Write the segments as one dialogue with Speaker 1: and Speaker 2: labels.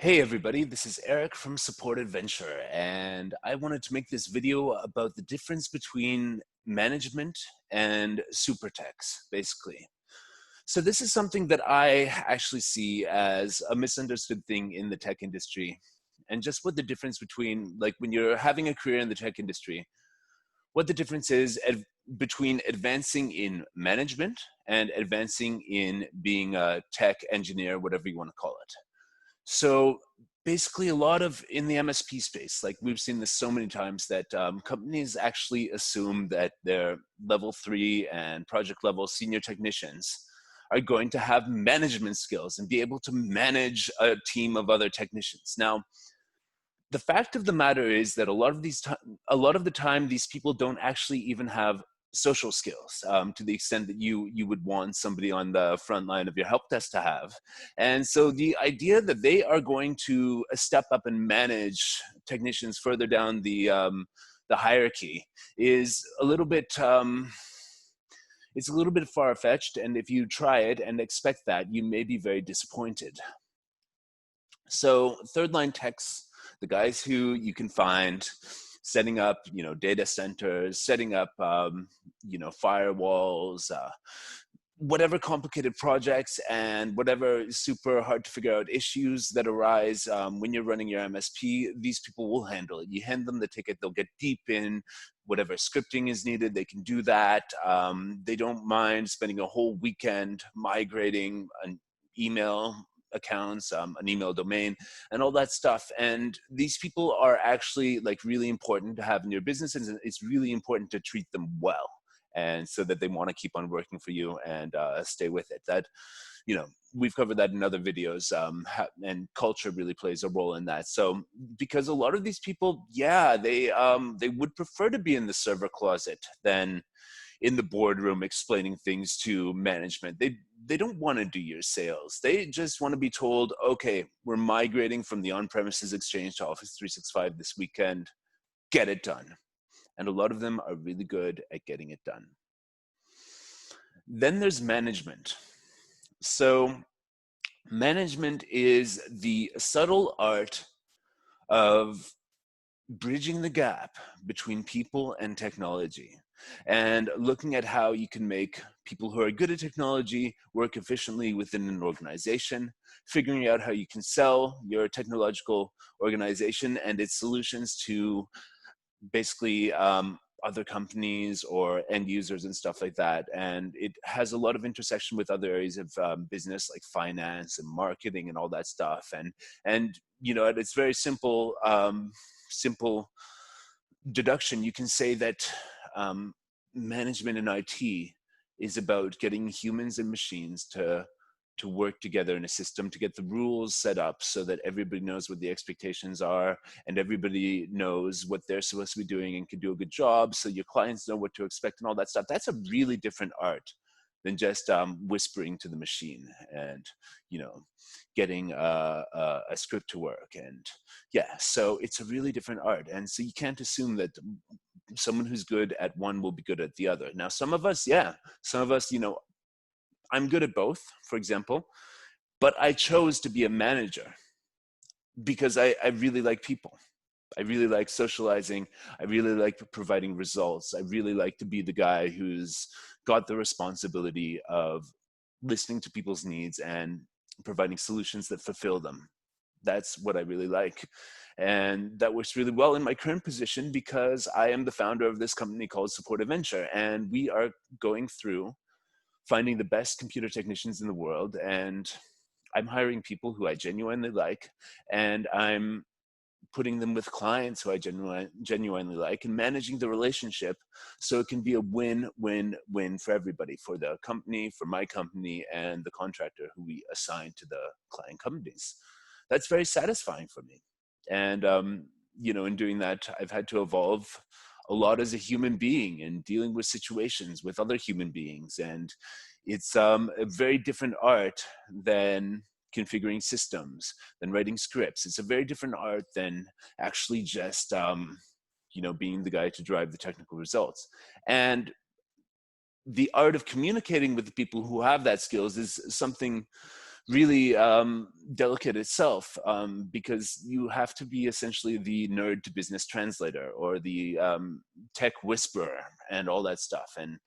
Speaker 1: Hey everybody, this is Eric from SuperTech, and I wanted to make this video about the difference between management and SuperTechs, basically. So this is something that I actually see as a misunderstood thing in the tech industry, and just what the difference between, like when you're having a career in the tech industry, what the difference is between advancing in management and advancing in being a tech engineer, whatever you want to call it. So basically a lot of in the MSP space, like we've seen this so many times that companies actually assume that their level 3 and project level senior technicians are going to have management skills and be able to manage a team of other technicians. Now, the fact of the matter is that a lot of the time, these people don't actually even have social skills to the extent that you would want somebody on the front line of your help desk to have. And so the idea that they are going to step up and manage technicians further down the hierarchy is a little bit it's a little bit far-fetched, and if you try it and expect that, you may be very disappointed. So third line techs, the guys who you can find setting up, data centers, setting up, firewalls, whatever complicated projects and whatever super hard to figure out issues that arise when you're running your MSP, these people will handle it. You hand them the ticket, they'll get deep in whatever scripting is needed, they can do that. They don't mind spending a whole weekend migrating an email accounts, an email domain, and all that stuff. And these people are actually like really important to have in your business, and it's really important to treat them well, and so that they want to keep on working for you and stay with it. That, we've covered that in other videos, and culture really plays a role in that. So because a lot of these people, yeah, they would prefer to be in the server closet than in the boardroom explaining things to management. They don't want to do your sales. They just want to be told, okay, we're migrating from the on-premises Exchange to Office 365 this weekend. Get it done. And a lot of them are really good at getting it done. Then there's management. So management is the subtle art of bridging the gap between people and technology, and looking at how you can make people who are good at technology work efficiently within an organization, figuring out how you can sell your technological organization and its solutions to basically other companies or end users and stuff like that. And it has a lot of intersection with other areas of business, like finance and marketing and all that stuff. And at its very simple deduction, you can say that management in IT is about getting humans and machines to work together in a system, to get the rules set up so that everybody knows what the expectations are and everybody knows what they're supposed to be doing and can do a good job, so your clients know what to expect and all that stuff. That's a really different art than just whispering to the machine and getting a script to work. And yeah, so it's a really different art. And so you can't assume that someone who's good at one will be good at the other. Now, some of us, I'm good at both, for example, but I chose to be a manager because I really like people. I really like socializing. I really like providing results. I really like to be the guy who's got the responsibility of listening to people's needs and providing solutions that fulfill them. That's what I really like. And that works really well in my current position because I am the founder of this company called SuperTech, and we are going through finding the best computer technicians in the world. And I'm hiring people who I genuinely like, and I'm putting them with clients who I genuinely like, and managing the relationship so it can be a win-win-win for everybody, for the company, for my company, and the contractor who we assign to the client companies. That's very satisfying for me. And, in doing that, I've had to evolve a lot as a human being and dealing with situations with other human beings. And it's a very different art than configuring systems, than writing scripts. It's a very different art than actually just, being the guy to drive the technical results. And the art of communicating with the people who have that skills is something really delicate itself, because you have to be essentially the nerd to business translator, or the tech whisperer and all that stuff. And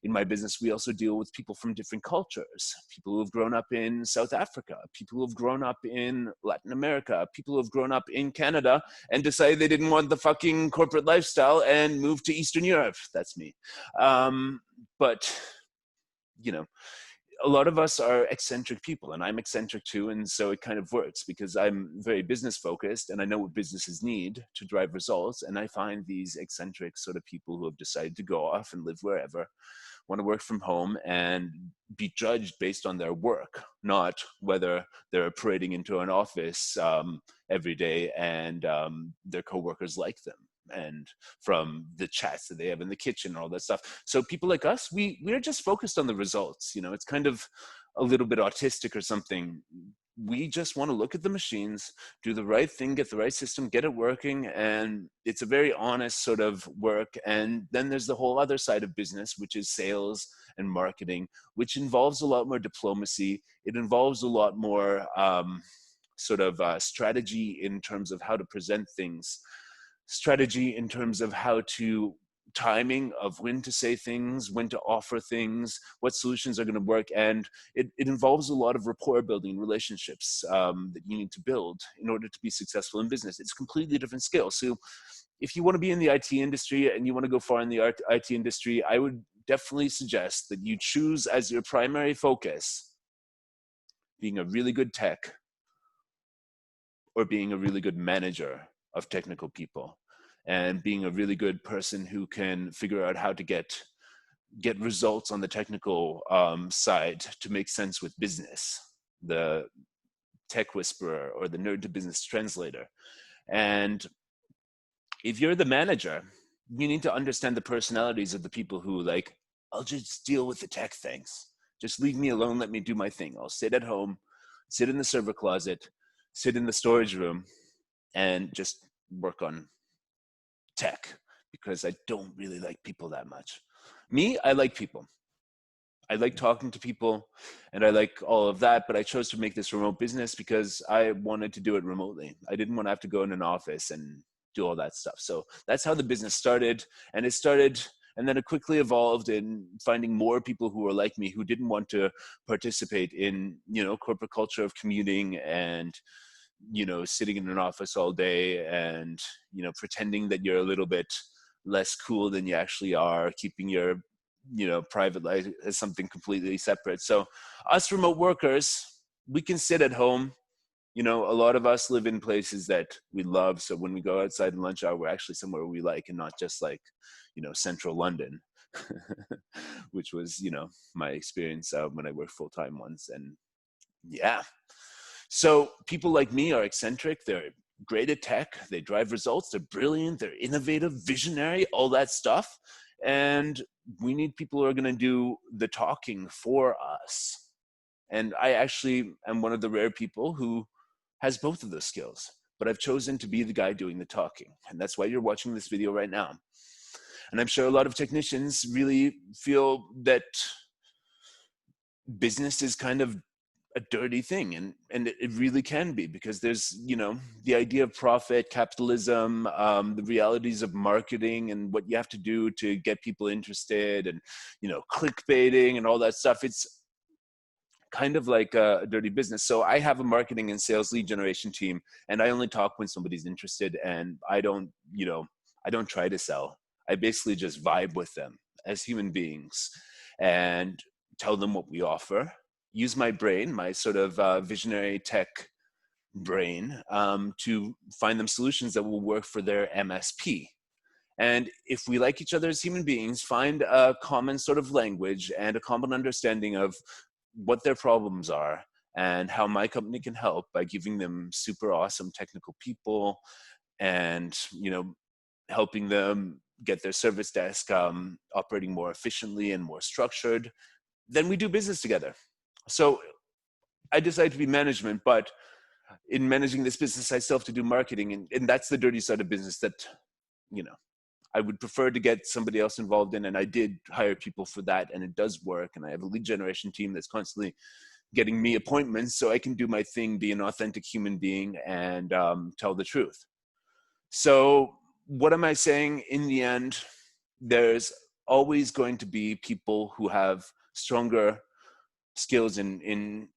Speaker 1: in my business, we also deal with people from different cultures, people who have grown up in South Africa, people who have grown up in Latin America, people who have grown up in Canada and decided they didn't want the fucking corporate lifestyle and moved to Eastern Europe. That's me. But, you know, a lot of us are eccentric people, and I'm eccentric too. And so it kind of works because I'm very business focused and I know what businesses need to drive results. And I find these eccentric sort of people who have decided to go off and live wherever, want to work from home and be judged based on their work, not whether they're parading into an office every day and their coworkers like them, and from the chats that they have in the kitchen and all that stuff. So people like us, we're just focused on the results. You know, it's kind of a little bit autistic or something. We just want to look at the machines, do the right thing, get the right system, get it working. And it's a very honest sort of work. And then there's the whole other side of business, which is sales and marketing, which involves a lot more diplomacy. It involves a lot more strategy in terms of how to present things, strategy in terms of how to timing of when to say things, when to offer things, what solutions are going to work. And it involves a lot of rapport building, relationships that you need to build in order to be successful in business. It's a completely different skill. So if you want to be in the IT industry and you want to go far in the IT industry, I would definitely suggest that you choose as your primary focus being a really good tech or being a really good manager of technical people, and being a really good person who can figure out how to get results on the technical side to make sense with business, the tech whisperer or the nerd to business translator. And if you're the manager, you need to understand the personalities of the people who like, I'll just deal with the tech things. Just leave me alone, let me do my thing. I'll sit at home, sit in the server closet, sit in the storage room, and just work on tech, because I don't really like people that much. Me, I like people. I like talking to people and I like all of that, but I chose to make this remote business because I wanted to do it remotely. I didn't want to have to go in an office and do all that stuff. So that's how the business started. And then it quickly evolved in finding more people who were like me, who didn't want to participate in, corporate culture of commuting and sitting in an office all day and, pretending that you're a little bit less cool than you actually are, keeping your, private life as something completely separate. So us remote workers, we can sit at home. A lot of us live in places that we love. So when we go outside in lunch hour, we're actually somewhere we like and not just like, central London, which was, my experience when I worked full-time once. And yeah. So people like me are eccentric. They're great at tech. They drive results. They're brilliant. They're innovative, visionary, all that stuff. And we need people who are going to do the talking for us. And I actually am one of the rare people who has both of those skills. But I've chosen to be the guy doing the talking. And that's why you're watching this video right now. And I'm sure a lot of technicians really feel that business is kind of a dirty thing, and it really can be, because there's the idea of profit, capitalism, the realities of marketing and what you have to do to get people interested, and clickbaiting and all that stuff. It's kind of like a dirty business. So I have a marketing and sales lead generation team, and I only talk when somebody's interested, and I don't try to sell. I basically just vibe with them as human beings and tell them what we offer, use my brain, my sort of visionary tech brain, to find them solutions that will work for their MSP. And if we like each other as human beings, find a common sort of language and a common understanding of what their problems are and how my company can help by giving them super awesome technical people and, helping them get their service desk operating more efficiently and more structured, then we do business together. So I decided to be management, but in managing this business, I still have to do marketing. And that's the dirty side of business that, I would prefer to get somebody else involved in. And I did hire people for that, and it does work. And I have a lead generation team that's constantly getting me appointments so I can do my thing, be an authentic human being, and tell the truth. So what am I saying? In the end, there's always going to be people who have stronger skills in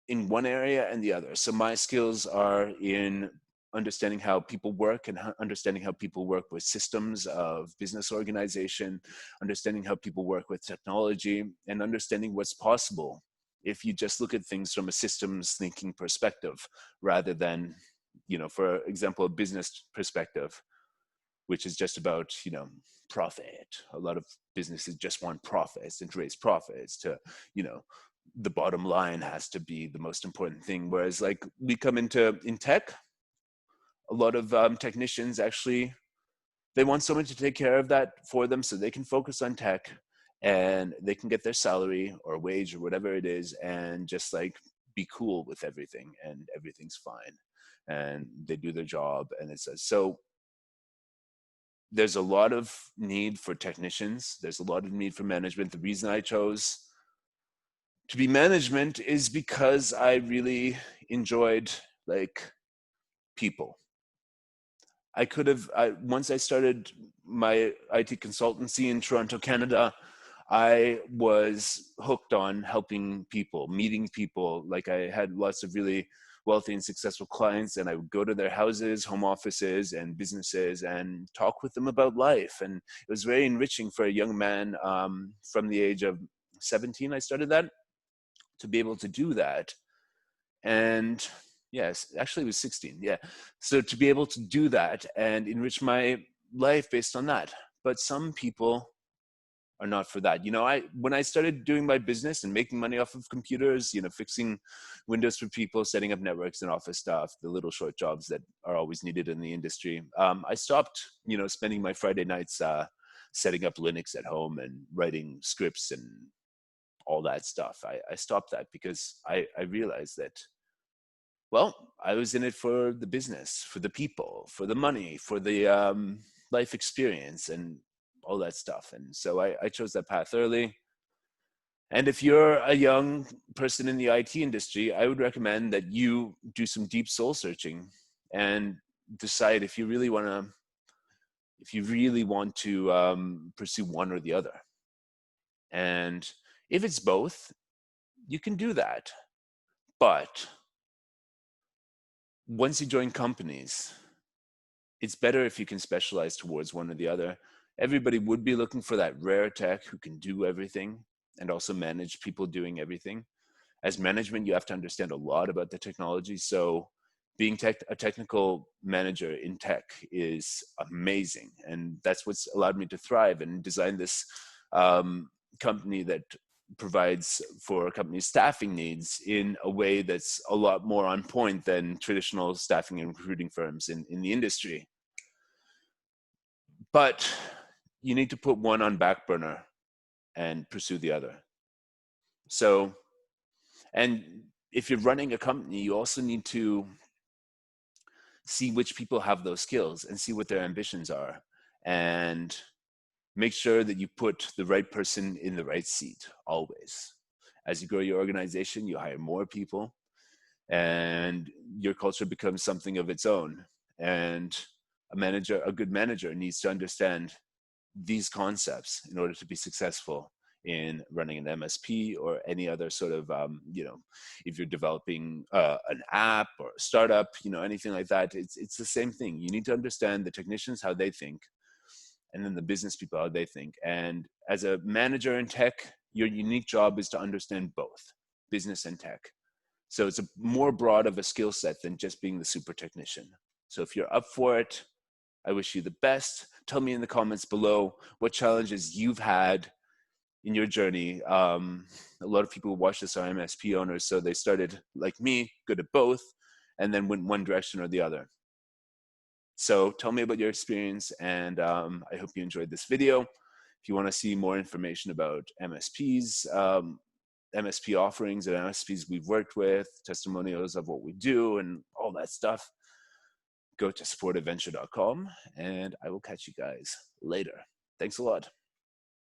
Speaker 1: one area and the other. So my skills are in understanding how people work and understanding how people work with systems of business organization, understanding how people work with technology, and understanding what's possible if you just look at things from a systems thinking perspective rather than, for example, a business perspective, which is just about, profit. A lot of businesses just want profits and to raise profits to, the bottom line has to be the most important thing. Whereas like we come in tech, a lot of technicians actually, they want someone to take care of that for them so they can focus on tech and they can get their salary or wage or whatever it is and just like be cool with everything and everything's fine. And they do their job and it says, so there's a lot of need for technicians. There's a lot of need for management. The reason I chose to be management is because I really enjoyed like people. Once I started my IT consultancy in Toronto, Canada, I was hooked on helping people, meeting people. Like I had lots of really wealthy and successful clients, and I would go to their houses, home offices, and businesses and talk with them about life. And it was very enriching for a young man from the age of 17. I started that to be able to do that. And yes, actually it was 16. Yeah. So to be able to do that and enrich my life based on that. But some people are not for that. When I started doing my business and making money off of computers, fixing windows for people, setting up networks and office stuff, the little short jobs that are always needed in the industry, I stopped, spending my Friday nights setting up Linux at home and writing scripts and all that stuff. I stopped that because I realized that, well, I was in it for the business, for the people, for the money, for the life experience and all that stuff. And so I chose that path early. And if you're a young person in the IT industry, I would recommend that you do some deep soul searching and decide if you really want to pursue one or the other. And if it's both, you can do that. But once you join companies, it's better if you can specialize towards one or the other. Everybody would be looking for that rare tech who can do everything and also manage people doing everything. As management, you have to understand a lot about the technology. So being a technical manager in tech is amazing. And that's what's allowed me to thrive and design this company that provides for companies' staffing needs in a way that's a lot more on point than traditional staffing and recruiting firms in the industry. But you need to put one on back burner and pursue the other. So, and if you're running a company, you also need to see which people have those skills and see what their ambitions are and make sure that you put the right person in the right seat always. As you grow your organization, you hire more people and your culture becomes something of its own. And a good manager needs to understand these concepts in order to be successful in running an MSP or any other sort of, if you're developing an app or a startup, anything like that, it's the same thing. You need to understand the technicians, how they think, and then the business people, how they think. And as a manager in tech, your unique job is to understand both business and tech. So it's a more broad of a skill set than just being the super technician. So if you're up for it, I wish you the best. Tell me in the comments below what challenges you've had in your journey. A lot of people who watch this are MSP owners, so they started like me, good at both, and then went one direction or the other. So tell me about your experience, and I hope you enjoyed this video. If you want to see more information about MSPs, MSP offerings and MSPs we've worked with, testimonials of what we do and all that stuff, go to supportedventure.com, and I will catch you guys later. Thanks a lot.